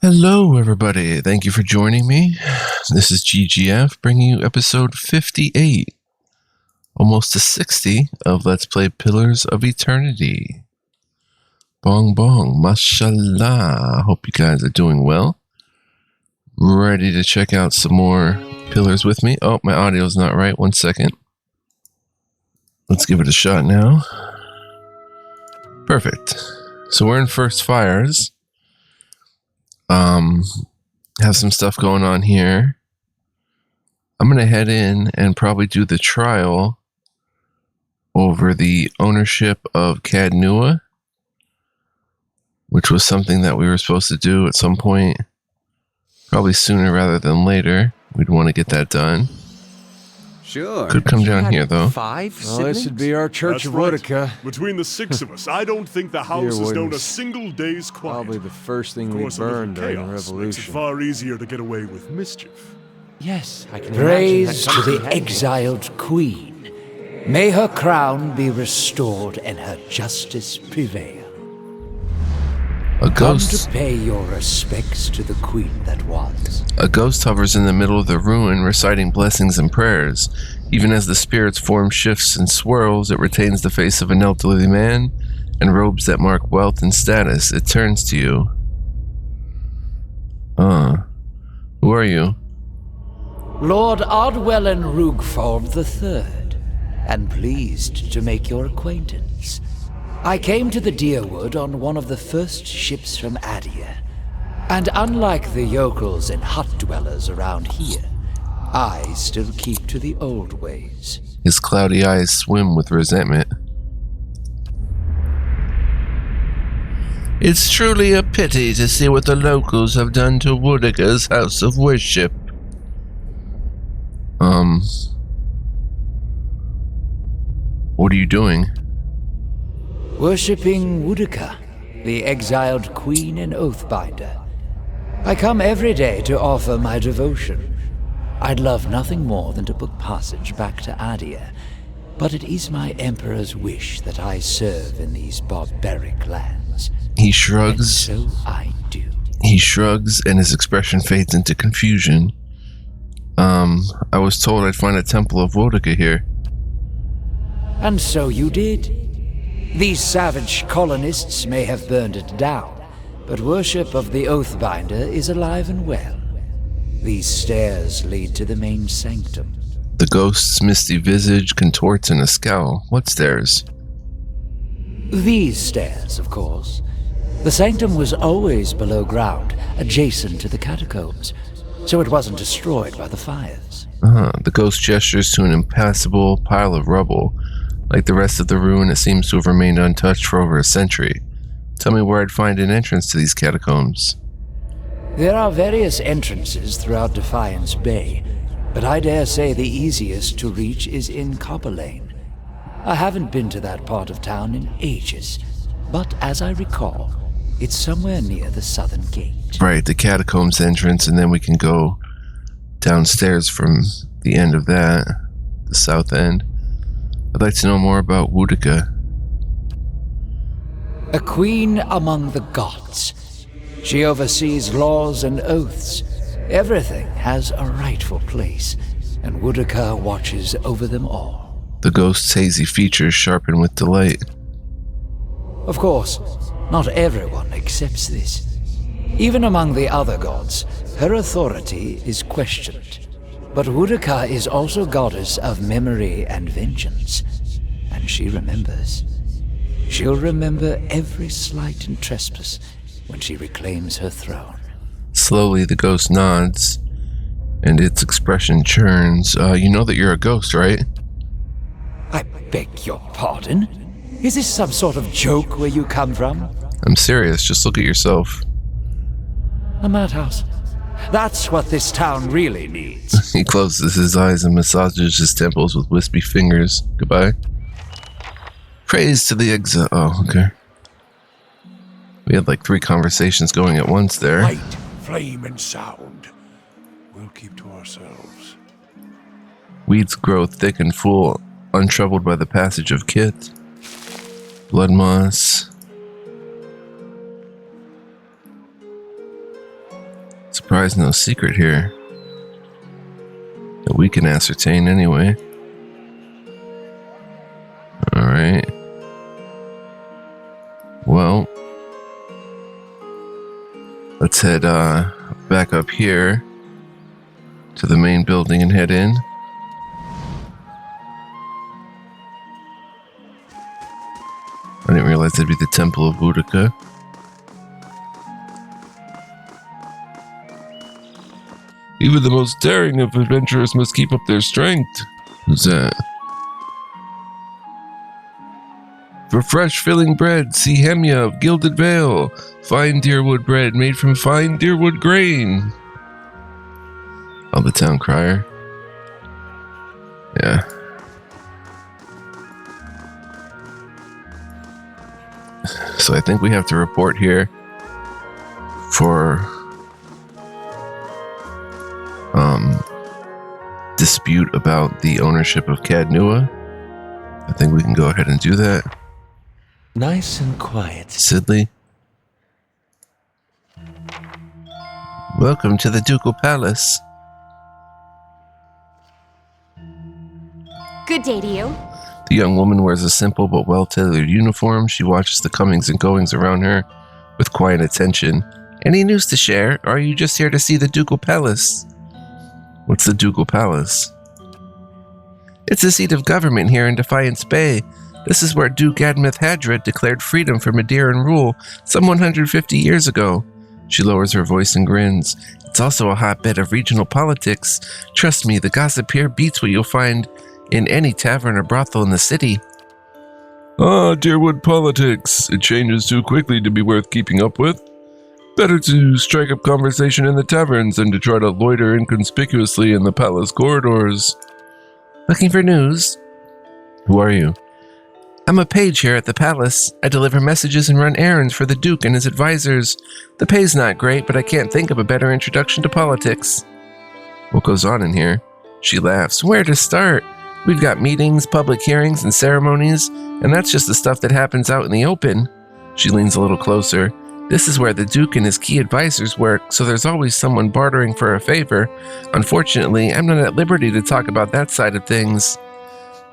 Hello, everybody. Thank you for joining me. This is GGF bringing you episode 58, almost to 60 of Let's Play Pillars of Eternity. Bong bong, mashallah. Hope you guys are doing well. Ready to check out some more pillars with me. Oh, my audio's not right. 1 second. Let's give it a shot now. Perfect. So we're in First Fires. Have some stuff going on here. I'm going to head in and probably do the trial over the ownership of Caed Nua, which was something that we were supposed to do at some point, probably sooner rather than later. We'd want to get that done. Sure. Could come down here, though. 5 siblings? Well, this would be our Church of Utica. Between the 6 of us, I don't think the house has known a single day's quiet. Probably the first thing Of we course, a little burned during the chaos makes it Revolution. far easier to get away with mischief. Yes, I can Praise imagine to that the exiled queen. May her crown be restored and her justice prevail. A Come ghost. to pay your respects to the queen that was. A ghost hovers in the middle of the ruin, reciting blessings and prayers. Even as the spirit's form shifts and swirls, it retains the face of an elderly man and robes that mark wealth and status. It turns to you. Who are you? Lord Ardwellen Rugfold III, and pleased to make your acquaintance. I came to the Deerwood on one of the first ships from Adia, and unlike the yokels and hut dwellers around here, I still keep to the old ways. His cloudy eyes swim with resentment. It's truly a pity to see what the locals have done to Woodica's house of worship. What are you doing? Worshipping Woodica, the exiled queen and oathbinder. I come every day to offer my devotion. I'd love nothing more than to book passage back to Adia, but it is my emperor's wish that I serve in these barbaric lands. He shrugs. And so I do. He shrugs and his expression fades into confusion. I was told I'd find a temple of Wodica here. And so you did. These savage colonists may have burned it down, but worship of the Oathbinder is alive and well. These stairs lead to the main sanctum. The ghost's misty visage contorts in a scowl. What stairs? These stairs, of course. The sanctum was always below ground, adjacent to the catacombs, so it wasn't destroyed by the fires. The ghost gestures to an impassable pile of rubble. Like the rest of the ruin, it seems to have remained untouched for over a century. Tell me where I'd find an entrance to these catacombs. There are various entrances throughout Defiance Bay, but I dare say the easiest to reach is in Copper Lane. I haven't been to that part of town in ages, but as I recall, it's somewhere near the southern gate. Right, the catacombs entrance, and then we can go downstairs from the end of that, the south end. I'd like to know more about Wodica. A queen among the gods. She oversees laws and oaths. Everything has a rightful place, and Wodica watches over them all. The ghost's hazy features sharpen with delight. Of course, not everyone accepts this. Even among the other gods, her authority is questioned. But Wodica is also goddess of memory and vengeance, and she remembers. She'll remember every slight and trespass when she reclaims her throne. Slowly, the ghost nods, and its expression churns. You know that you're a ghost, right? I beg your pardon? Is this some sort of joke where you come from? I'm serious, just look at yourself. A madhouse. That's what this town really needs. He closes his eyes and massages his temples with wispy fingers. Goodbye. Praise to the exile. Oh, okay. We had like 3 conversations going at once there. Light, flame, and sound. We'll keep to ourselves. Weeds grow thick and full, untroubled by the passage of Kit. Blood moss. Probably no secret here that we can ascertain anyway. Alright. Well, let's head back up here to the main building and head in. I didn't realize that'd be the Temple of Boudica. Even the most daring of adventurers must keep up their strength. Who's that? For fresh filling bread, see Hemia of Gilded Vale. Fine deerwood bread made from fine deerwood grain. Oh, the town crier. Yeah. So I think we have to report here for dispute about the ownership of Caed Nua. I think we can go ahead and do that. Nice and quiet. Sidley. Welcome to the Ducal Palace. Good day to you. The young woman wears a simple but well-tailored uniform. She watches the comings and goings around her with quiet attention. Any news to share? Or are you just here to see the Ducal Palace? What's the Ducal Palace? It's the seat of government here in Defiance Bay. This is where Duke Admeth Hadred declared freedom from Madeiran rule some 150 years ago. She lowers her voice and grins. It's also a hotbed of regional politics. Trust me, the gossip here beats what you'll find in any tavern or brothel in the city. Ah, Deerwood politics. It changes too quickly to be worth keeping up with. Better to strike up conversation in the taverns than to try to loiter inconspicuously in the palace corridors. Looking for news? Who are you? I'm a page here at the palace. I deliver messages and run errands for the Duke and his advisors. The pay's not great, but I can't think of a better introduction to politics. What goes on in here? She laughs. Where to start? We've got meetings, public hearings, and ceremonies, and that's just the stuff that happens out in the open. She leans a little closer. This is where the Duke and his key advisors work, so there's always someone bartering for a favor. Unfortunately, I'm not at liberty to talk about that side of things.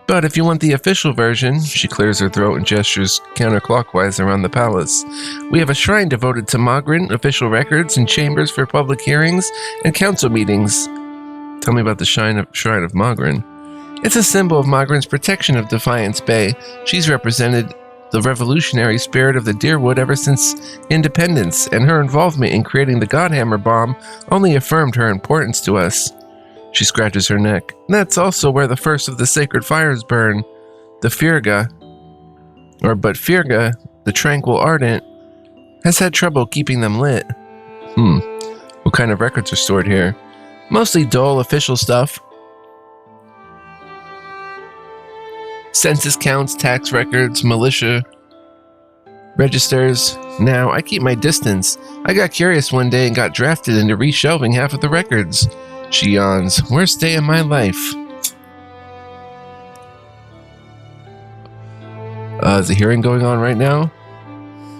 But if you want the official version, she clears her throat and gestures counterclockwise around the palace. We have a shrine devoted to Mogren, official records, and chambers for public hearings and council meetings. Tell me about the shrine of Mogren. It's a symbol of Mogren's protection of Defiance Bay. She's represented the revolutionary spirit of the Deerwood ever since independence, and her involvement in creating the Godhammer bomb only affirmed her importance to us. She scratches her neck. That's also where the first of the sacred fires burn. The Firga, the tranquil ardent, has had trouble keeping them lit. What kind of records are stored here? Mostly dull official stuff. Census counts, tax records, militia registers. Now, I keep my distance. I got curious one day and got drafted into reshelving half of the records. She yawns. Worst day of my life. Is a hearing going on right now?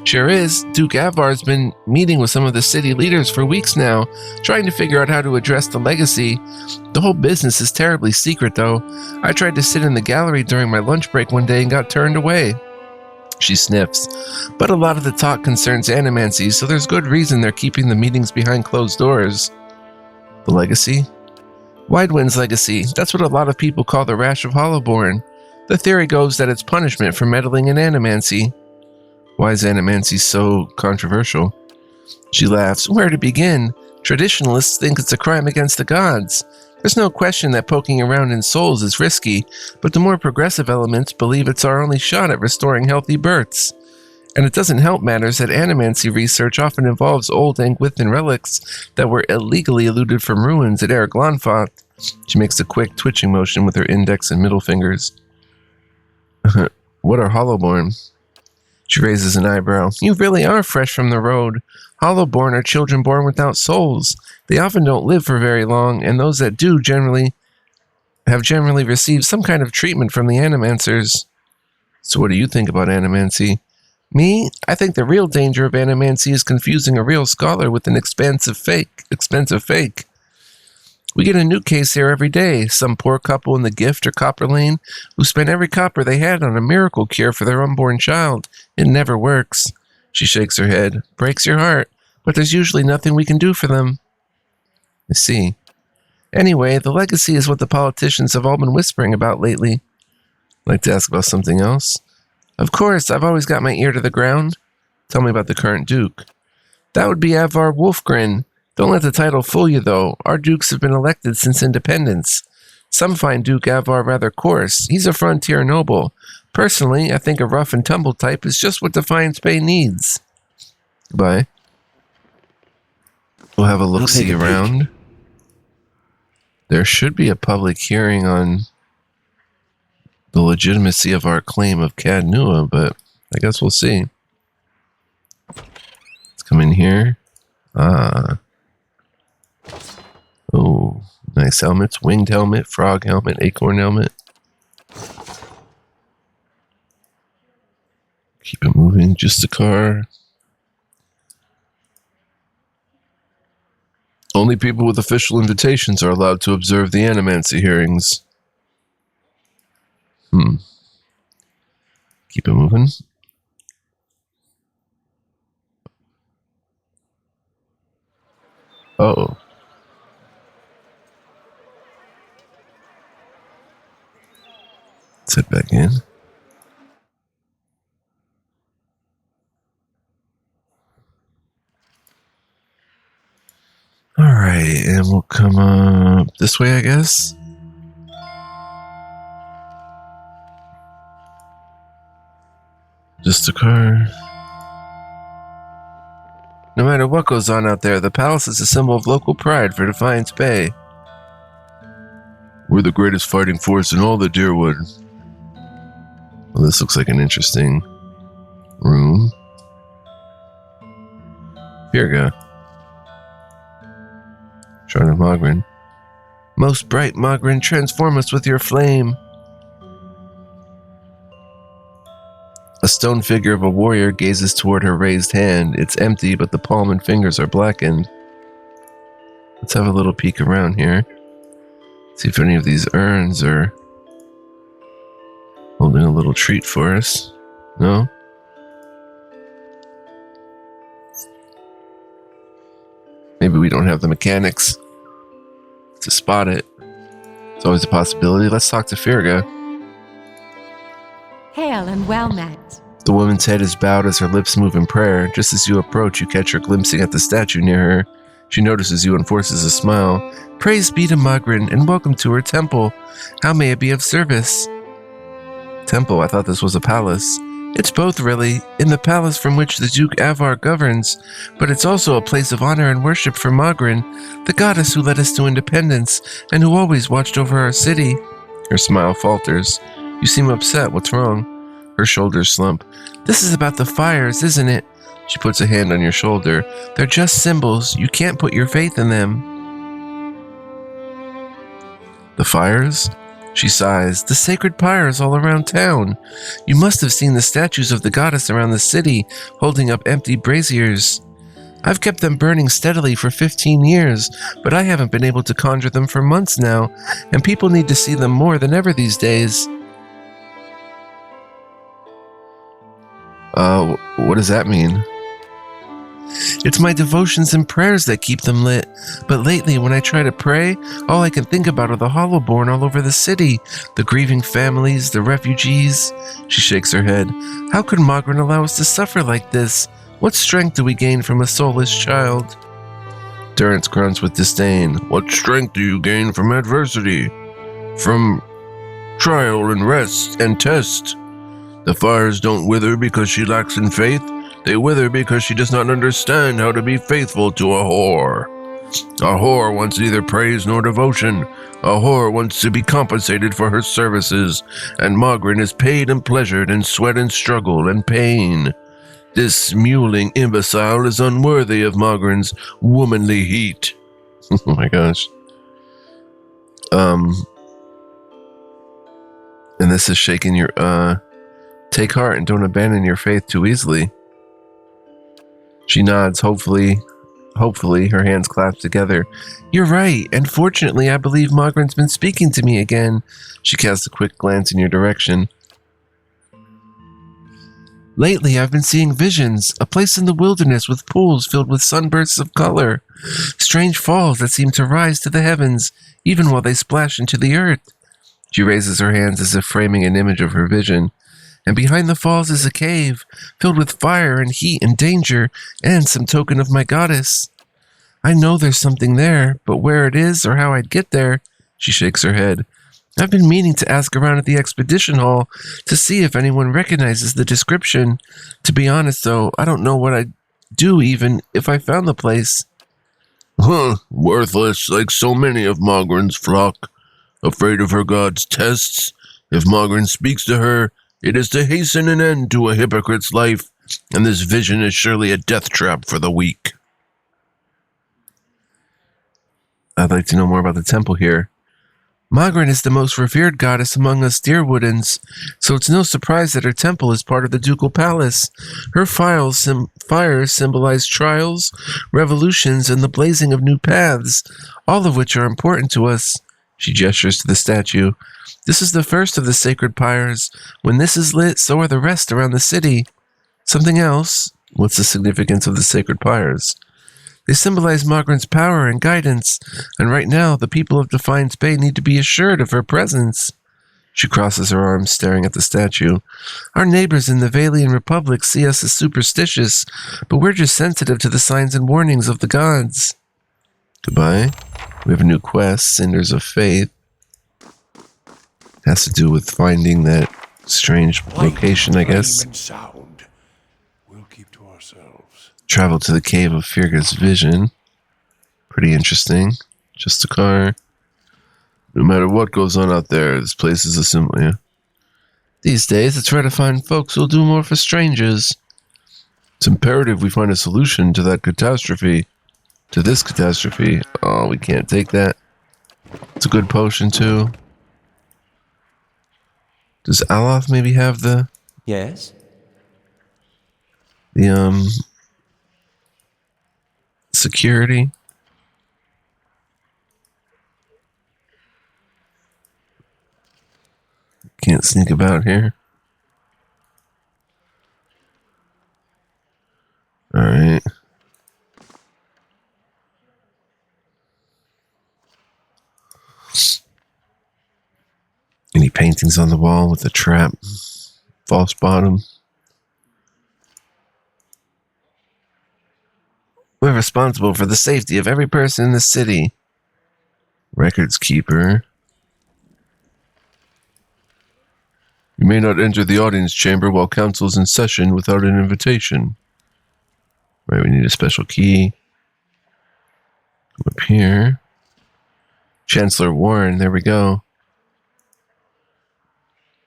Sure is. Duke Avar's been meeting with some of the city leaders for weeks now, trying to figure out how to address the legacy. The whole business is terribly secret, though. I tried to sit in the gallery during my lunch break one day and got turned away. She sniffs. But a lot of the talk concerns animancy, so there's good reason they're keeping the meetings behind closed doors. The legacy? Widewind's legacy. That's what a lot of people call the Rash of Hollowborn. The theory goes that it's punishment for meddling in animancy. Why is animancy so controversial? She laughs. Where to begin? Traditionalists think it's a crime against the gods. There's no question that poking around in souls is risky, but the more progressive elements believe it's our only shot at restoring healthy births. And it doesn't help matters that animancy research often involves old Angwithan relics that were illegally eluded from ruins at Erglonfoth. She makes a quick twitching motion with her index and middle fingers. What are Hollowborn? She raises an eyebrow. You really are fresh from the road. Hollowborn are children born without souls. They often don't live for very long, and those that do have generally received some kind of treatment from the animancers. So what do you think about animancy? Me? I think the real danger of animancy is confusing a real scholar with an expensive fake. We get a new case here every day. Some poor couple in the Gift or Copper Lane who spent every copper they had on a miracle cure for their unborn child. It never works. She shakes her head. Breaks your heart. But there's usually nothing we can do for them. I see. Anyway, the legacy is what the politicians have all been whispering about lately. I'd like to ask about something else? Of course, I've always got my ear to the ground. Tell me about the current Duke. That would be Avar Wolfgren. Don't let the title fool you, though. Our dukes have been elected since independence. Some find Duke Avar rather coarse. He's a frontier noble. Personally, I think a rough and tumble type is just what Defiance Bay needs. Goodbye. We'll have a look-see around. There should be a public hearing on the legitimacy of our claim of Caed Nua, but I guess we'll see. Let's come in here. Oh, nice helmets. Winged helmet, frog helmet, acorn helmet. Keep it moving. Just a car. Only people with official invitations are allowed to observe the animancy hearings. Keep it moving. Uh-oh. Let's head back in. Alright, and we'll come up this way, I guess. Just a car. No matter what goes on out there, the palace is a symbol of local pride for Defiance Bay. We're the greatest fighting force in all the Deerwood. Well, this looks like an interesting room. Here we go. Shrine of Mogren. Most bright Mogren, transform us with your flame. A stone figure of a warrior gazes toward her raised hand. It's empty, but the palm and fingers are blackened. Let's have a little peek around here. See if any of these urns are holding a little treat for us. No? Maybe we don't have the mechanics to spot it. It's always a possibility. Let's talk to Firga. Hail and well met. The woman's head is bowed as her lips move in prayer. Just as you approach, you catch her glimpsing at the statue near her. She notices you and forces a smile. Praise be to Mogren, and welcome to her temple. How may it be of service? Temple? I thought this was a palace. It's both, really. In the palace from which the Duke Avar governs, but it's also a place of honor and worship for Mogren, the goddess who led us to independence, and who always watched over our city. Her smile falters. You seem upset. What's wrong? Her shoulders slump. This is about the fires, isn't it? She puts a hand on your shoulder. They're just symbols. You can't put your faith in them. The fires? She sighs. The sacred pyres all around town. You must have seen the statues of the goddess around the city, holding up empty braziers. I've kept them burning steadily for 15 years, but I haven't been able to conjure them for months now, and people need to see them more than ever these days. What does that mean? It's my devotions and prayers that keep them lit. But lately, when I try to pray, all I can think about are the Hollowborn all over the city. The grieving families, the refugees. She shakes her head. How could Mogren allow us to suffer like this? What strength do we gain from a soulless child? Durrance grunts with disdain. What strength do you gain from adversity? From trial and rest and test? The fires don't wither because she lacks in faith. They wither because she does not understand how to be faithful to a whore. A whore wants neither praise nor devotion. A whore wants to be compensated for her services, and Mogren is paid and pleasured in sweat and struggle and pain. This mewling imbecile is unworthy of Mogren's womanly heat. Oh my gosh. And this is shaking your, Take heart and don't abandon your faith too easily. She nods, hopefully, her hands clasped together. You're right, and fortunately I believe Mogren's been speaking to me again. She casts a quick glance in your direction. Lately, I've been seeing visions, a place in the wilderness with pools filled with sunbursts of color, strange falls that seem to rise to the heavens, even while they splash into the earth. She raises her hands as if framing an image of her vision, and behind the falls is a cave, filled with fire and heat and danger, and some token of my goddess. I know there's something there, but where it is or how I'd get there, she shakes her head. I've been meaning to ask around at the expedition hall to see if anyone recognizes the description. To be honest, though, I don't know what I'd do even if I found the place. Worthless, like so many of Mogren's flock. Afraid of her god's tests. If Mogren speaks to her, it is to hasten an end to a hypocrite's life, and this vision is surely a death trap for the weak. I'd like to know more about the temple here. Mogren is the most revered goddess among us Deerwoodens, so it's no surprise that her temple is part of the ducal palace. Her fires symbolize trials, revolutions, and the blazing of new paths, all of which are important to us. She gestures to the statue. This is the first of the sacred pyres. When this is lit, so are the rest around the city. Something else? What's the significance of the sacred pyres? They symbolize Mogren's power and guidance, and right now the people of Defiance Bay need to be assured of her presence. She crosses her arms, staring at the statue. Our neighbors in the Valian Republic see us as superstitious, but we're just sensitive to the signs and warnings of the gods. Goodbye. We have a new quest, Cinders of Faith. It has to do with finding that strange location, I guess. Flame and sound. We'll keep to ourselves. Travel to the cave of Firga's vision. Pretty interesting. Just a car. No matter what goes on out there, this place is a symbol, yeah. These days, it's rare to find folks who'll do more for strangers. It's imperative we find a solution to that catastrophe. To this catastrophe. Oh, we can't take that. It's a good potion, too. Does Aloth maybe have the... Yes? Security? Can't sneak about here. Alright. Any paintings on the wall with a trap? False bottom? We're responsible for the safety of every person in the city. Records keeper. You may not enter the audience chamber while council is in session without an invitation. Right, we need a special key. Come up here. Chancellor Warren, there we go.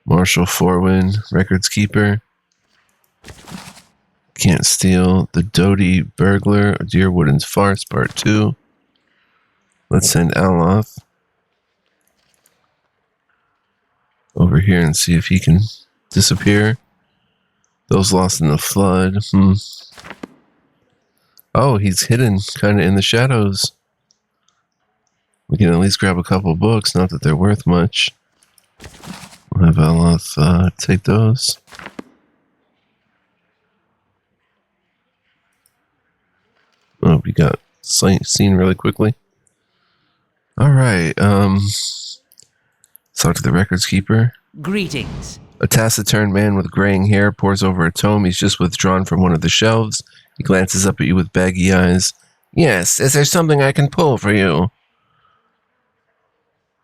Marshal Forwin, records keeper. Can't steal. The Doty burglar, Deerwooden's farce, part 2. Let's send Aloth over here and see if he can disappear. Those lost in the flood. Oh, he's hidden kind of in the shadows. We can at least grab a couple books, not that they're worth much. We'll have Aloth take those. Oh, we got seen really quickly. Alright, let's talk to the records keeper. Greetings. A taciturn man with graying hair pores over a tome he's just withdrawn from one of the shelves. He glances up at you with baggy eyes. Yes, is there something I can pull for you?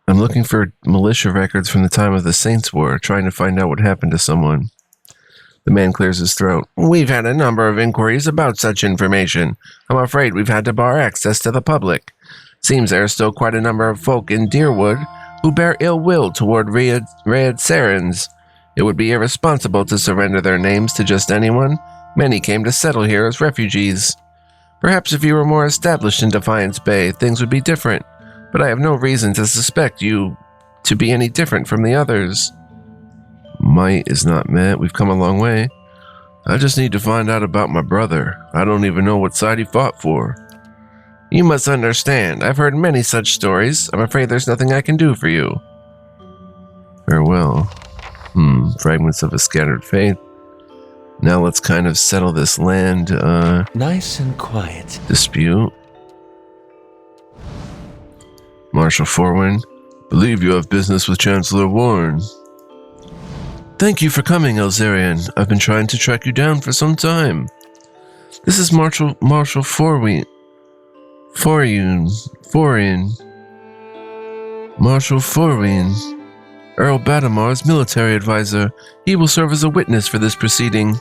I'm looking for militia records from the time of the Saints' War, trying to find out what happened to someone. The man clears his throat. We've had a number of inquiries about such information. I'm afraid we've had to bar access to the public. Seems there are still quite a number of folk in Deerwood who bear ill will toward Rayed Sarens. It would be irresponsible to surrender their names to just anyone. Many came to settle here as refugees. Perhaps if you were more established in Defiance Bay, things would be different, but I have no reason to suspect you to be any different from the others. Might is not met. We've come a long way. I just need to find out about my brother. I don't even know what side he fought for. You must understand. I've heard many such stories. I'm afraid there's nothing I can do for you. Farewell. Fragments of a scattered faith. Now let's kind of settle this land Nice and quiet. dispute. Marshal Forwin, believe you have business with Chancellor Warren. Thank you for coming, Elzarian. I've been trying to track you down for some time. This is Marshal Forwin. Marshal Forwin, Earl Batamar's military advisor. He will serve as a witness for this proceeding.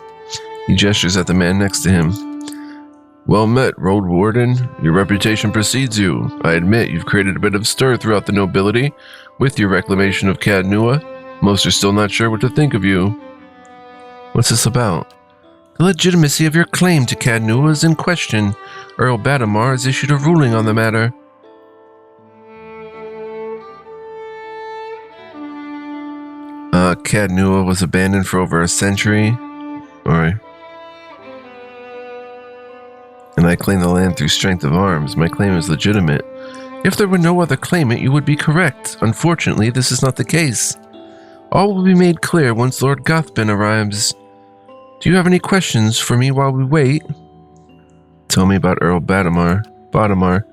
He gestures at the man next to him. Well met, Road Warden. Your reputation precedes you. I admit you've created a bit of stir throughout the nobility with your reclamation of Caed Nua. Most are still not sure what to think of you. What's this about? The legitimacy of your claim to Caed Nua is in question. Earl Batamar has issued a ruling on the matter. Caed Nua was abandoned for over a century. Alright. And I claim the land through strength of arms. My claim is legitimate. If there were no other claimant, you would be correct. Unfortunately, this is not the case. All will be made clear once Lord Gothbin arrives. Do you have any questions for me while we wait? Tell me about Earl Batamar.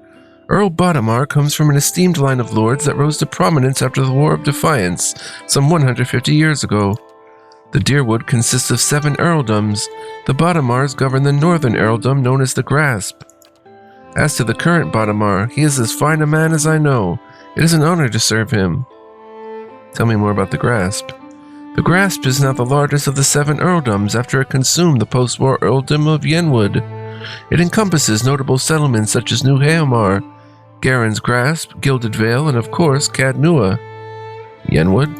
Earl Batamar comes from an esteemed line of lords that rose to prominence after the War of Defiance, some 150 years ago. The Deerwood consists of 7 earldoms. The Batamars govern the northern earldom known as the Grasp. As to the current Batamar, he is as fine a man as I know. It is an honor to serve him. Tell me more about the Grasp. The Grasp is now the largest of the 7 earldoms after it consumed the post-war earldom of Yenwood. It encompasses notable settlements such as New Haomar, Garen's Grasp, Gilded Vale, and of course, Caed Nua. Yenwood?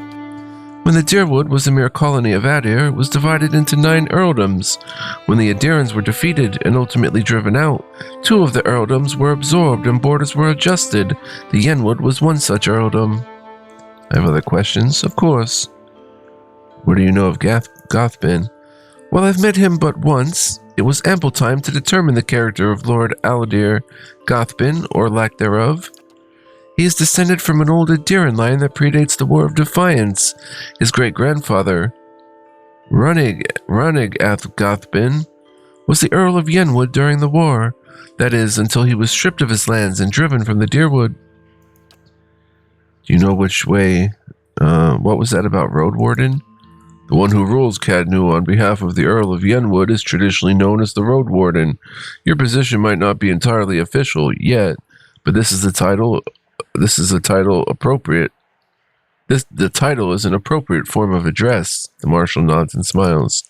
When the Deerwood was a mere colony of Adir, it was divided into 9 earldoms. When the Adirans were defeated and ultimately driven out, 2 of the earldoms were absorbed and borders were adjusted. The Yenwood was one such earldom. I have other questions, of course. What do you know of Gothbin? Well, I've met him but once. It was ample time to determine the character of Lord Aladir Gothbin, or lack thereof. He is descended from an old Adiran line that predates the War of Defiance. His great-grandfather, Runnig Gothbin, was the Earl of Yenwood during the war. That is, until he was stripped of his lands and driven from the Deerwood. Do you know which way... what was that about Road Warden? The one who rules Caed Nua on behalf of the Earl of Yenwood is traditionally known as the Road Warden. Your position might not be entirely official yet, but this is the title appropriate. The title is an appropriate form of address. The Marshal nods and smiles.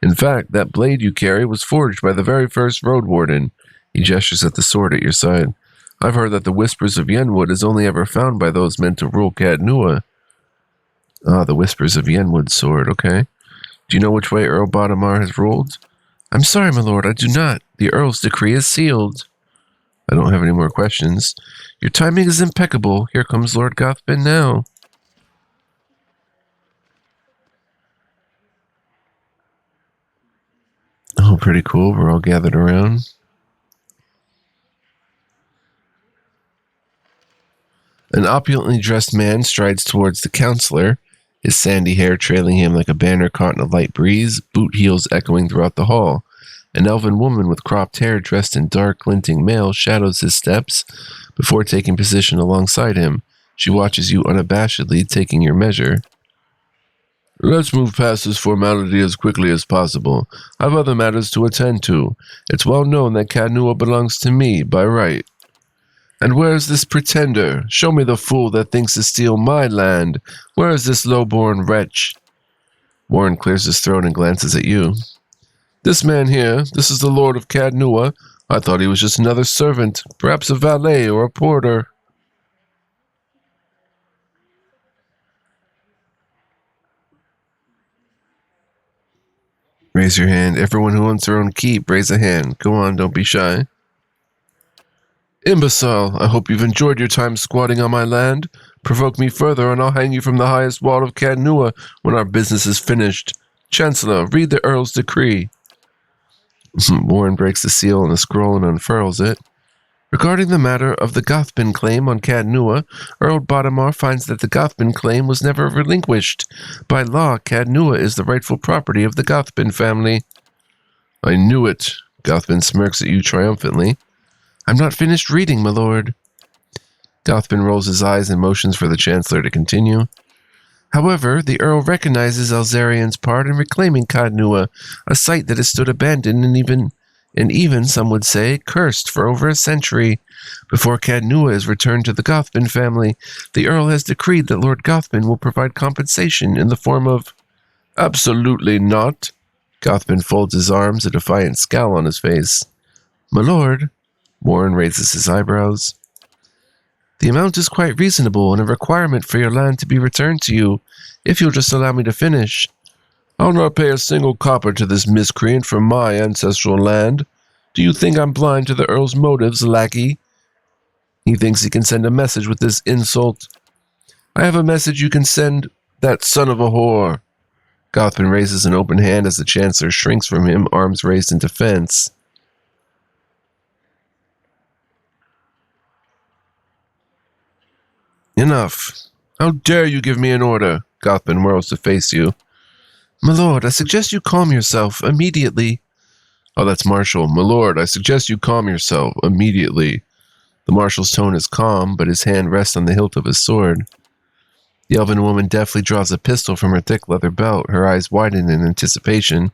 In fact, that blade you carry was forged by the very first Road Warden. He gestures at the sword at your side. I've heard that the Whispers of Yenwood is only ever found by those meant to rule Caed Nua. Ah, the Whispers of Yenwood sword, okay. Do you know which way Earl Batamar has ruled? I'm sorry, my lord, I do not. The Earl's decree is sealed. I don't have any more questions. Your timing is impeccable. Here comes Lord Gothbin now. Oh, pretty cool. We're all gathered around. An opulently dressed man strides towards the counselor, his sandy hair trailing him like a banner caught in a light breeze, boot heels echoing throughout the hall. An elven woman with cropped hair dressed in dark, glinting mail shadows his steps before taking position alongside him. She watches you unabashedly, taking your measure. Let's move past this formality as quickly as possible. I've other matters to attend to. It's well known that Caed Nua belongs to me by right. And where is this pretender? Show me the fool that thinks to steal my land. Where is this low-born wretch? Warren clears his throat and glances at you. This man here, this is the Lord of Caed Nua. I thought he was just another servant, perhaps a valet or a porter. Raise your hand. Everyone who owns their own keep, raise a hand. Go on, don't be shy. Imbecile, I hope you've enjoyed your time squatting on my land. Provoke me further, and I'll hang you from the highest wall of Caed Nua when our business is finished. Chancellor, read the Earl's decree. Warren breaks the seal on the scroll and unfurls it. Regarding the matter of the Gothbin claim on Caed Nua, Earl Bodamar finds that the Gothbin claim was never relinquished. By law, Caed Nua is the rightful property of the Gothbin family. I knew it. Gothbin smirks at you triumphantly. I'm not finished reading, my lord. Gothbin rolls his eyes and motions for the Chancellor to continue. However, the Earl recognizes Alzarian's part in reclaiming Caed Nua, a site that has stood abandoned and even, some would say, cursed for over a century. Before Caed Nua is returned to the Gothbin family, the Earl has decreed that Lord Gothbin will provide compensation in the form of... Absolutely not. Gothbin folds his arms, a defiant scowl on his face. My lord, Warren raises his eyebrows. The amount is quite reasonable and a requirement for your land to be returned to you, if you'll just allow me to finish. I'll not pay a single copper to this miscreant from my ancestral land. Do you think I'm blind to the Earl's motives, lackey? He thinks he can send a message with this insult. I have a message you can send that son of a whore. Gothbin raises an open hand as the Chancellor shrinks from him, arms raised in defense. Enough. How dare you give me an order? Gothbin whirls to face you. My lord, I suggest you calm yourself immediately. Oh, that's Marshal. My lord, I suggest you calm yourself immediately. The Marshal's tone is calm, but his hand rests on the hilt of his sword. The elven woman deftly draws a pistol from her thick leather belt, her eyes widen in anticipation.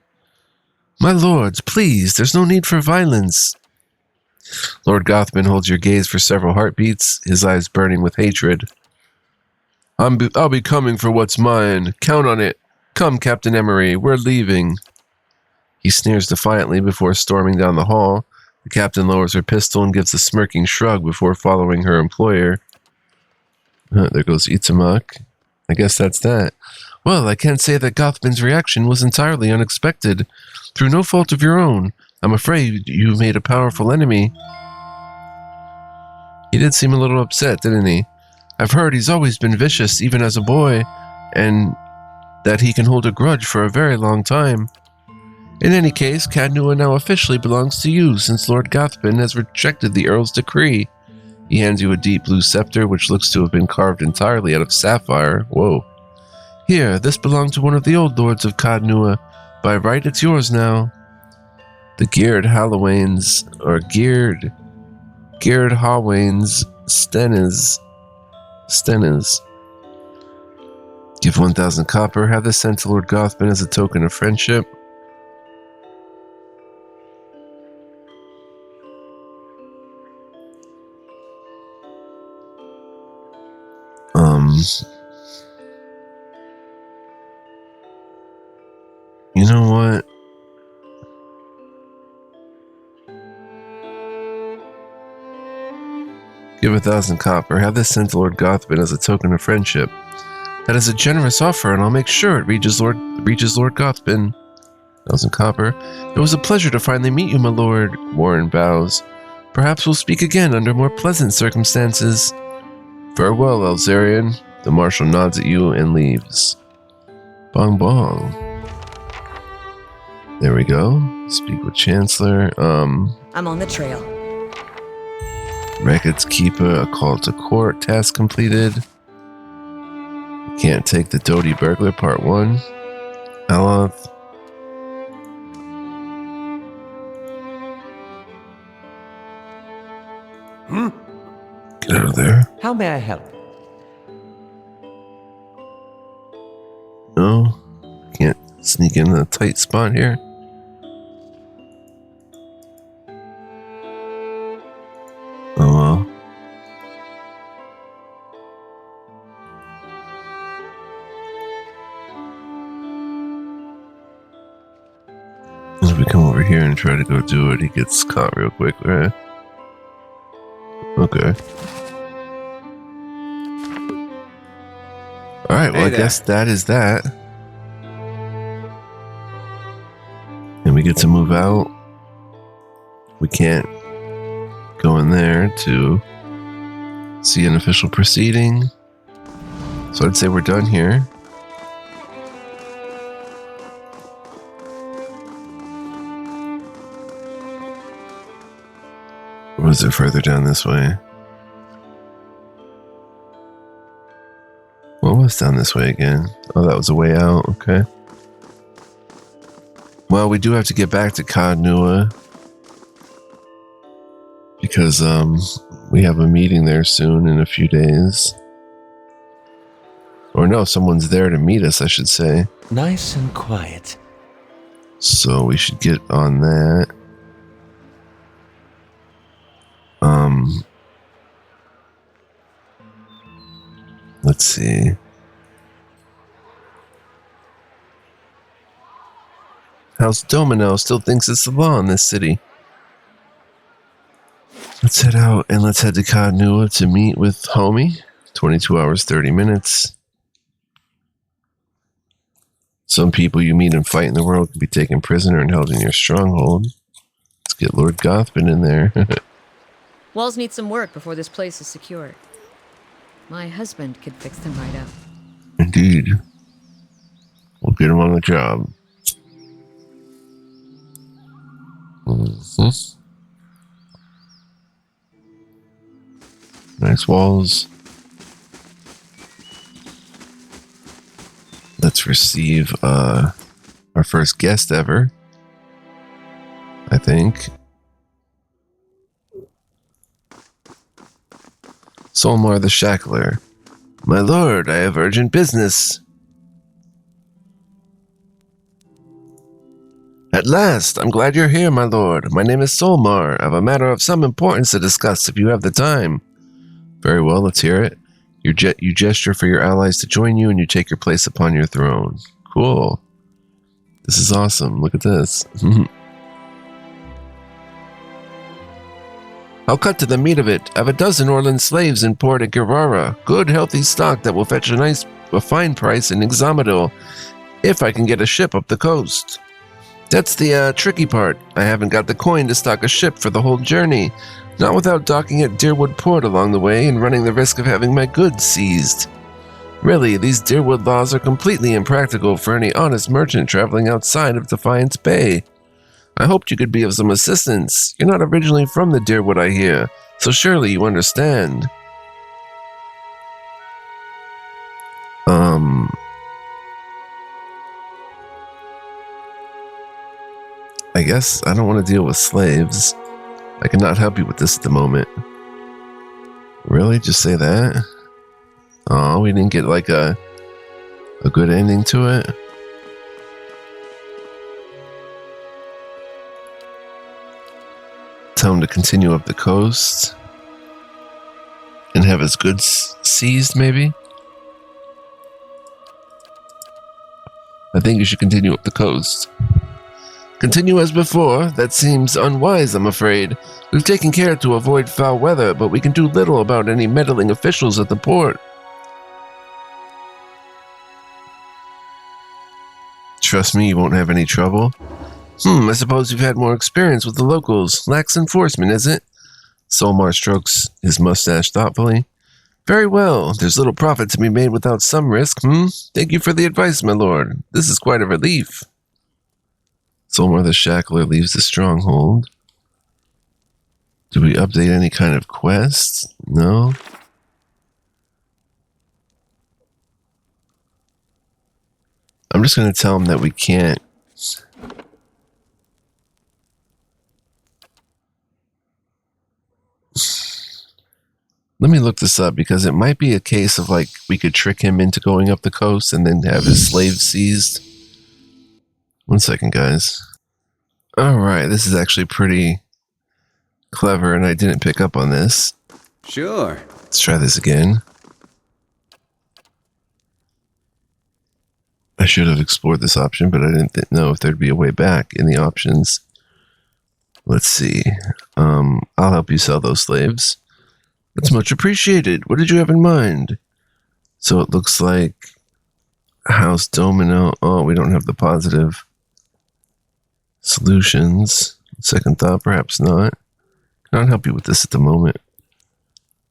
My lords, please, there's no need for violence. Lord Gothbin holds your gaze for several heartbeats, his eyes burning with hatred. I'll be coming for what's mine. Count on it. Come, Captain Emery, we're leaving. He sneers defiantly before storming down the hall. The captain lowers her pistol and gives a smirking shrug before following her employer. There goes Itamak. I guess that's that. Well, I can't say that Gothbin's reaction was entirely unexpected. Through no fault of your own, I'm afraid you made a powerful enemy. He did seem a little upset, didn't he? I've heard he's always been vicious, even as a boy, and that he can hold a grudge for a very long time. In any case, Caed Nua now officially belongs to you, since Lord Gothbin has rejected the Earl's decree. He hands you a deep blue scepter, which looks to have been carved entirely out of sapphire. Whoa. Here, this belonged to one of the old lords of Caed Nua. By right, it's yours now. The Geared Hallowains, or Geared Hawains, Stennis. Give 1,000 copper. Have this sent to Lord Gothbin as a token of friendship. You know what? Give 1,000 copper. Have this sent to Lord Gothbin as a token of friendship. That is a generous offer, and I'll make sure it reaches Lord Gothbin. 1,000 copper. It was a pleasure to finally meet you, my lord. Warren bows. Perhaps we'll speak again under more pleasant circumstances. Farewell, Alzarian. The Marshal nods at you and leaves. Bong bong. There we go. Speak with Chancellor. I'm on the trail. Records Keeper, a call to court, task completed. Can't take the Doty Burglar, Part 1. Aloth. Get out of there. How may I help? No. Can't sneak in a tight spot here. Oh well. As we come over here and try to go do it, he gets caught real quick, right? Okay. Alright, well, I guess that is that. And we get to move out. We can't go in there. here to see an official proceeding. So I'd say we're done here. Or was it further down this way? What was down this way again? Oh, that was a way out. Okay. Well, we do have to get back to Caed Nua because we have a meeting there soon in a few days. Or no, someone's there to meet us, I should say. Nice and quiet. So we should get on that. Let's see. House Domino still thinks it's the law in this city. Let's head out and let's head to Caed Nua to meet with Homie. 22 hours, 30 minutes. Some people you meet and fight in the world can be taken prisoner and held in your stronghold. Let's get Lord Gothman in there. Walls need some work before this place is secure. My husband could fix them right up. Indeed. We'll get him on the job. Nice walls. Let's receive our first guest ever, I think. Solmar the Shackler. My lord, I have urgent business. At last, I'm glad you're here, my lord. My name is Solmar. I have a matter of some importance to discuss if you have the time. Very well, let's hear it. You gesture for your allies to join you and you take your place upon your throne. Cool. This is awesome. Look at this. I'll cut to the meat of it. I have a dozen Orland slaves in port at Gerara. Good, healthy stock that will fetch a fine price in Ixamador if I can get a ship up the coast. That's the tricky part. I haven't got the coin to stock a ship for the whole journey, not without docking at Deerwood Port along the way and running the risk of having my goods seized. Really, these Deerwood laws are completely impractical for any honest merchant traveling outside of Defiance Bay. I hoped you could be of some assistance. You're not originally from the Deerwood, I hear, so surely you understand. I guess I don't want to deal with slaves. I cannot help you with this at the moment. Really? Just say that? Oh, we didn't get like a good ending to it? Tell him to continue up the coast and have his goods seized, maybe? I think you should continue up the coast. Continue as before. That seems unwise, I'm afraid. We've taken care to avoid foul weather, but we can do little about any meddling officials at the port. Trust me, you won't have any trouble. I suppose you've had more experience with the locals. Lax enforcement, is it? Solmar strokes his mustache thoughtfully. Very well. There's little profit to be made without some risk, Thank you for the advice, my lord. This is quite a relief. Solmar the Shackler leaves the stronghold. Do we update any kind of quest? No. I'm just going to tell him that we can't. Let me look this up because it might be a case of like we could trick him into going up the coast and then have his slaves seized. 1 second, guys. Alright, this is actually pretty clever and I didn't pick up on this. Sure. Let's try this again. I should have explored this option, but I didn't know if there'd be a way back in the options. Let's see. I'll help you sell those slaves. That's much appreciated. What did you have in mind? So it looks like House Domino. Oh, we don't have the positive solutions. Second thought, perhaps not. Cannot help you with this at the moment.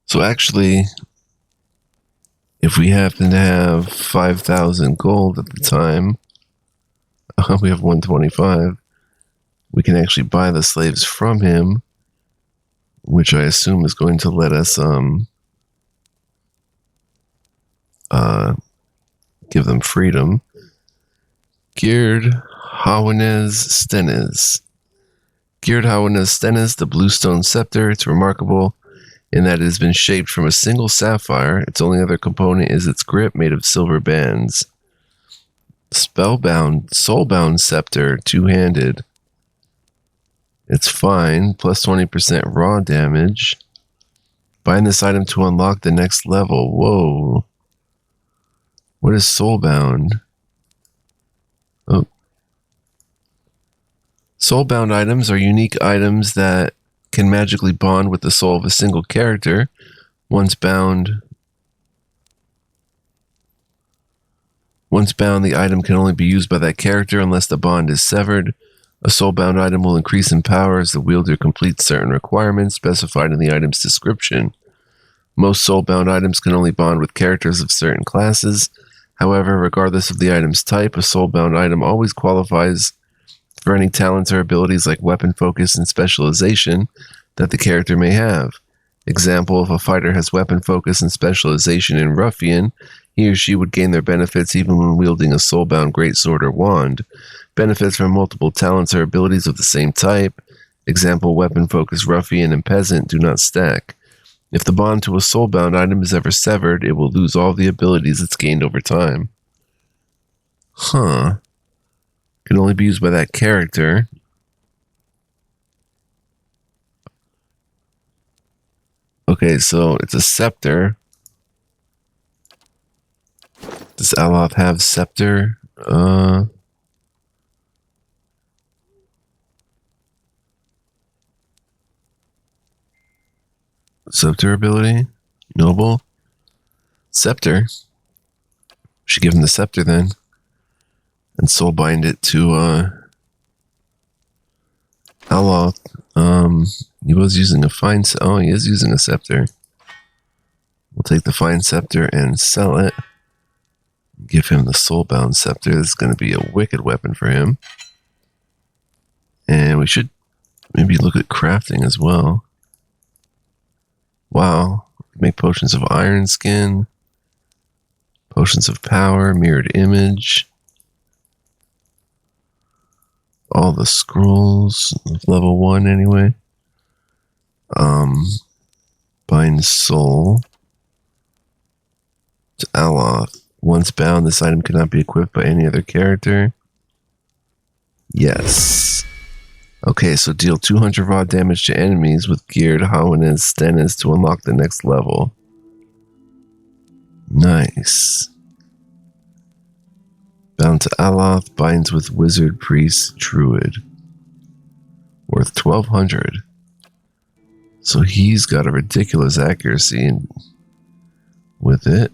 So actually, if we happen to have 5,000 gold at the time, we have 125, we can actually buy the slaves from him, which I assume is going to let us give them freedom. Caed Nua Stennis. Caed Nua Stennis, the Bluestone Scepter. It's remarkable in that it has been shaped from a single sapphire. Its only other component is its grip, made of silver bands. Soulbound Scepter, two-handed. It's fine, plus 20% raw damage. Bind this item to unlock the next level. Whoa. What is Soulbound? Oh. Soulbound items are unique items that can magically bond with the soul of a single character. Once bound, the item can only be used by that character unless the bond is severed. A soulbound item will increase in power as the wielder completes certain requirements specified in the item's description. Most soulbound items can only bond with characters of certain classes. However, regardless of the item's type, a soulbound item always qualifies for any talents or abilities like weapon focus and specialization that the character may have. Example, if a fighter has weapon focus and specialization in Ruffian, he or she would gain their benefits even when wielding a soulbound greatsword or wand. Benefits from multiple talents or abilities of the same type, example, weapon focus Ruffian and Peasant, do not stack. If the bond to a soulbound item is ever severed, it will lose all the abilities it's gained over time. Huh. Can only be used by that character. Okay, so it's a scepter. Does Aloth have scepter? Scepter ability? Noble? Scepter? Should give him the scepter then. And soulbind it to Aloth. He was using a fine... Oh, he is using a scepter. We'll take the fine scepter and sell it. Give him the soulbound scepter. This is going to be a wicked weapon for him. And we should maybe look at crafting as well. Wow. Make potions of iron skin. Potions of power. Mirrored image. All the scrolls of level 1 anyway. Bind soul to Aloth. Once bound, this item cannot be equipped by any other character. Yes. Okay, so deal 200 raw damage to enemies with Caed Nua Stennis to unlock the next level. Nice. Bound to Aloth, binds with Wizard, Priest, Druid. Worth 1200. So he's got a ridiculous accuracy with it.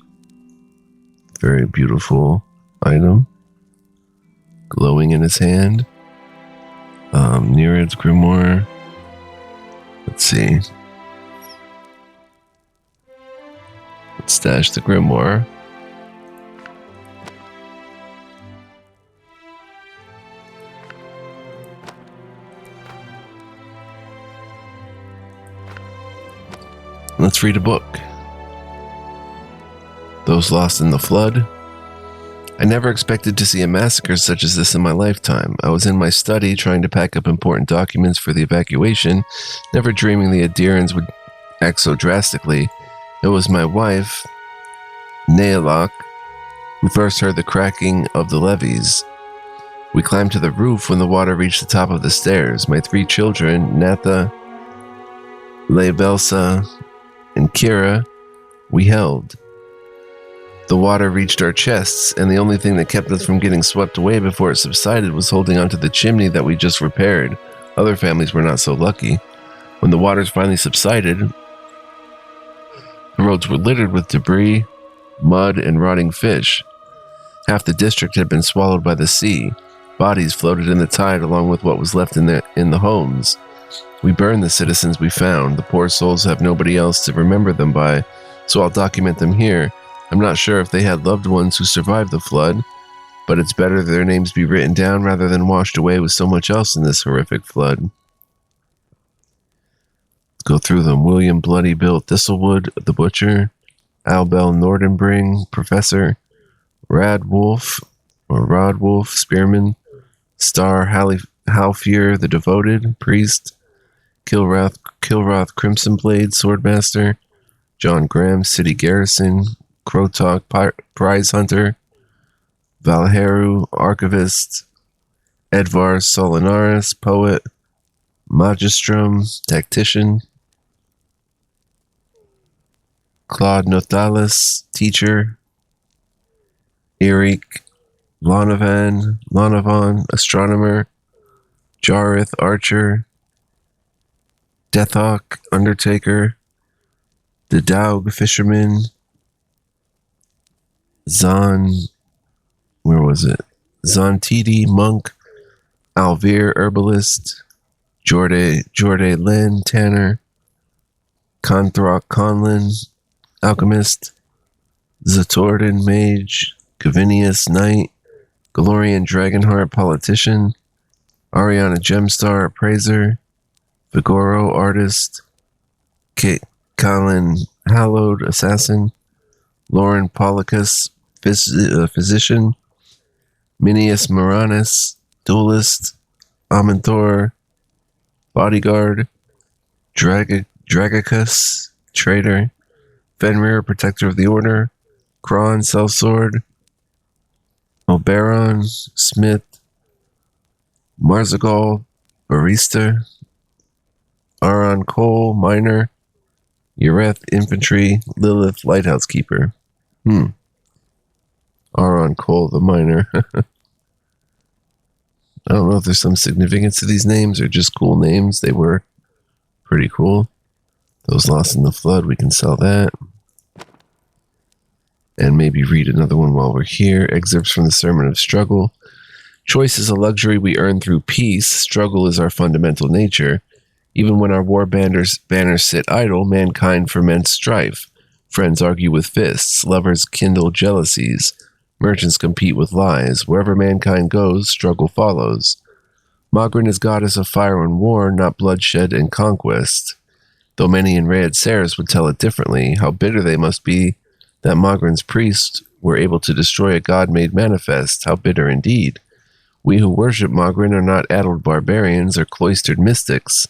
Very beautiful item. Glowing in his hand. Nereid's Grimoire. Let's see. Let's stash the Grimoire. Let's read a book. Those Lost in the Flood. I never expected to see a massacre such as this in my lifetime. I was in my study trying to pack up important documents for the evacuation, never dreaming the Adirans would act so drastically. It was my wife, Nealok, who first heard the cracking of the levees. We climbed to the roof when the water reached the top of the stairs. My 3 children, Natha, Leibelsa, and Kira, we held. The water reached our chests, and the only thing that kept us from getting swept away before it subsided was holding onto the chimney that we just repaired. Other families were not so lucky. When the waters finally subsided, the roads were littered with debris, mud, and rotting fish. Half the district had been swallowed by the sea. Bodies floated in the tide along with what was left in the homes. We burn the citizens we found. The poor souls have nobody else to remember them by, so I'll document them here. I'm not sure if they had loved ones who survived the flood, but it's better that their names be written down rather than washed away with so much else in this horrific flood. Let's go through them. William Bloody Bill Thistlewood, the Butcher. Albel Nordenbring, Professor. Radwolf, or Rodwolf, Spearman. Star Halfier, the Devoted, Priest. Kilroth Crimsonblade, Swordmaster. John Graham, City Garrison. Krotok, Prize Hunter. Valheru, Archivist. Edvar Solinaris, Poet. Magistrum, Tactician. Claude Nothalis, Teacher. Eric Lonavan, Astronomer. Jareth, Archer. Deathhawk, Undertaker. The Daug, Fisherman. Zontidi, Monk. Alvir, Herbalist. Jorde Len, Tanner. Conthrok, Conlin, Alchemist. Zatordin, Mage. Gavinius, Knight. Galorian, Dragonheart, Politician. Ariana Gemstar, Appraiser. Vigoro, Artist. Colin Hallowed, Assassin. Lauren Polycus, Physician. Minius Moranis, Duelist. Amanthor, Bodyguard. Dragicus, Traitor. Fenrir, Protector of the Order. Kron, Sellsword. Oberon, Smith. Marzagal, Barista. Aron Cole, Miner. Ureth, Infantry. Lilith, Lighthouse Keeper. Aron Cole, the Miner. I don't know if there's some significance to these names or just cool names. They were pretty cool. Those lost in the flood, we can sell that. And maybe read another one while we're here. Excerpts from the Sermon of Struggle. Choice is a luxury we earn through peace. Struggle is our fundamental nature. Even when our war banners sit idle, mankind ferments strife. Friends argue with fists. Lovers kindle jealousies. Merchants compete with lies. Wherever mankind goes, struggle follows. Mogren is goddess of fire and war, not bloodshed and conquest. Though many in Rhaed Ceres would tell it differently, how bitter they must be that Mogren's priests were able to destroy a god made manifest. How bitter indeed. We who worship Mogren are not addled barbarians or cloistered mystics.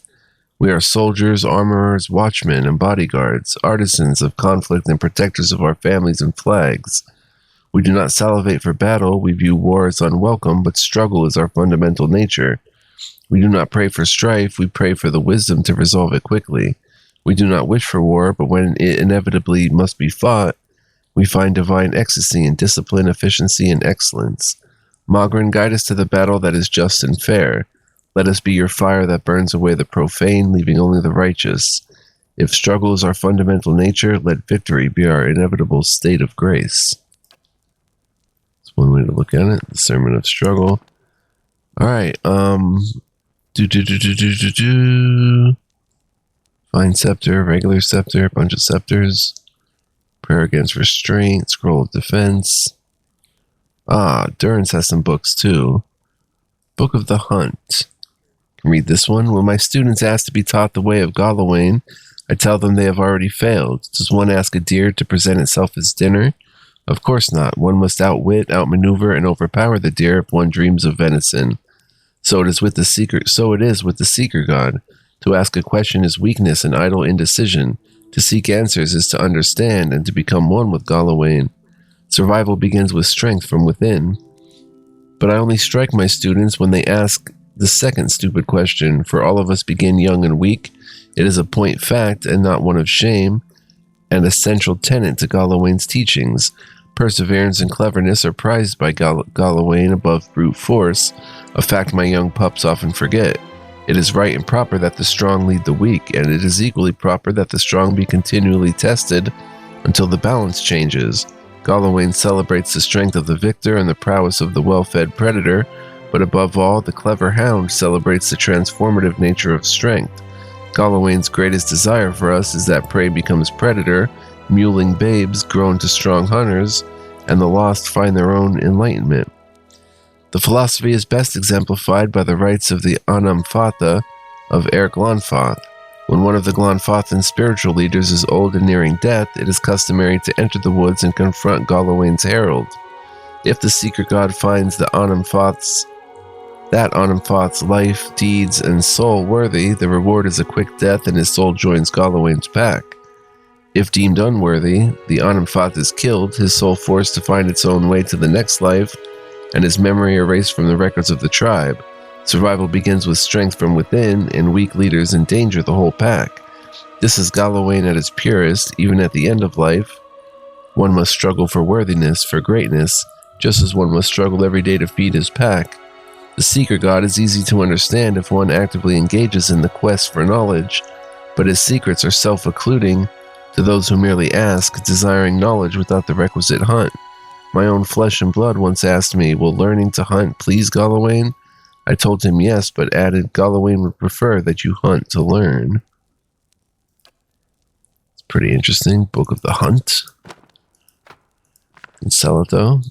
We are soldiers, armorers, watchmen, and bodyguards, artisans of conflict and protectors of our families and flags. We do not salivate for battle. We view war as unwelcome, but struggle is our fundamental nature. We do not pray for strife. We pray for the wisdom to resolve it quickly. We do not wish for war, but when it inevitably must be fought, we find divine ecstasy in discipline, efficiency, and excellence. Mogren, guide us to the battle that is just and fair. Let us be your fire that burns away the profane, leaving only the righteous. If struggle is our fundamental nature, let victory be our inevitable state of grace. That's one way to look at it. The Sermon of Struggle. All right. Fine Scepter, Regular Scepter, bunch of scepters. Prayer Against Restraint, Scroll of Defense. Durance has some books too. Book of the Hunt. Can read this one. When my students ask to be taught the way of Galawain, I tell them they have already failed. Does one ask a deer to present itself as dinner? Of course not. One must outwit, outmaneuver, and overpower the deer if one dreams of venison. So it is with the seeker god. To ask a question is weakness and idle indecision. To seek answers is to understand and to become one with Galawain. Survival begins with strength from within. But I only strike my students when they ask the second stupid question, for all of us begin young and weak. It is a point fact and not one of shame, an essential tenet to Galawain's teachings. Perseverance and cleverness are prized by Galawain above brute force, a fact my young pups often forget. It is right and proper that the strong lead the weak, and it is equally proper that the strong be continually tested until the balance changes. Galawain celebrates the strength of the victor and the prowess of the well-fed predator, but above all, the clever hound celebrates the transformative nature of strength. Galawain's greatest desire for us is that prey becomes predator, muling babes grow into strong hunters, and the lost find their own enlightenment. The philosophy is best exemplified by the rites of the Anam Fatha of Eir Glanfath. When one of the Glanfathan spiritual leaders is old and nearing death, it is customary to enter the woods and confront Galawain's herald. If the secret god finds that Anam Fath's life, deeds, and soul worthy, the reward is a quick death and his soul joins Galawain's pack. If deemed unworthy, the Anam Fath is killed, his soul forced to find its own way to the next life, and his memory erased from the records of the tribe. Survival begins with strength from within, and weak leaders endanger the whole pack. This is Galawain at its purest. Even at the end of life, one must struggle for worthiness, for greatness, just as one must struggle every day to feed his pack. The Seeker God is easy to understand if one actively engages in the quest for knowledge, but his secrets are self-occluding to those who merely ask, desiring knowledge without the requisite hunt. My own flesh and blood once asked me, will learning to hunt please Galawain? I told him yes, but added Galawain would prefer that you hunt to learn. It's pretty interesting. Book of the Hunt. You can sell it though.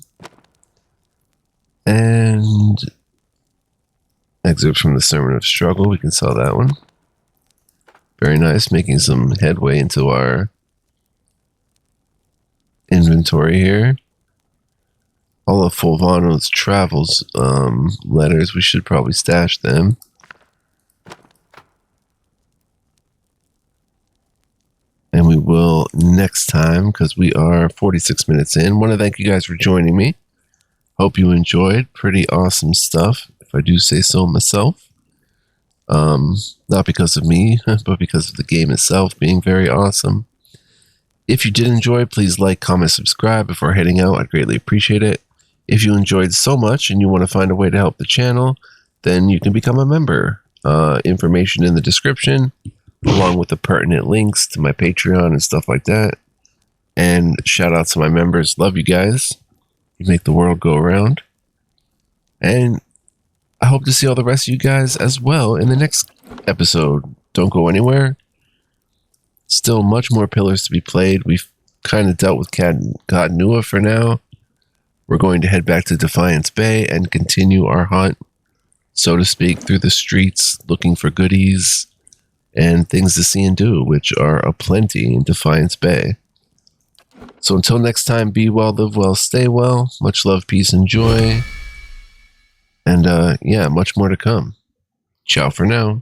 And excerpts from the Sermon of Struggle. We can sell that one. Very nice. Making some headway into our inventory here. All of Fulvano's travels letters, we should probably stash them. And we will next time, because we are 46 minutes in. Want to thank you guys for joining me. Hope you enjoyed. Pretty awesome stuff, if I do say so myself. Not because of me, but because of the game itself being very awesome. If you did enjoy, please like, comment, subscribe before heading out. I'd greatly appreciate it. If you enjoyed so much and you want to find a way to help the channel, then you can become a member. Information in the description, along with the pertinent links to my Patreon and stuff like that. And shout out to my members. Love you guys. You make the world go around. And I hope to see all the rest of you guys as well in the next episode. Don't go anywhere. Still much more pillars to be played. We've kind of dealt with Caed Nua for now. We're going to head back to Defiance Bay and continue our hunt, so to speak, through the streets, looking for goodies and things to see and do, which are aplenty in Defiance Bay. So until next time, be well, live well, stay well. Much love, peace, and joy. And yeah, much more to come. Ciao for now.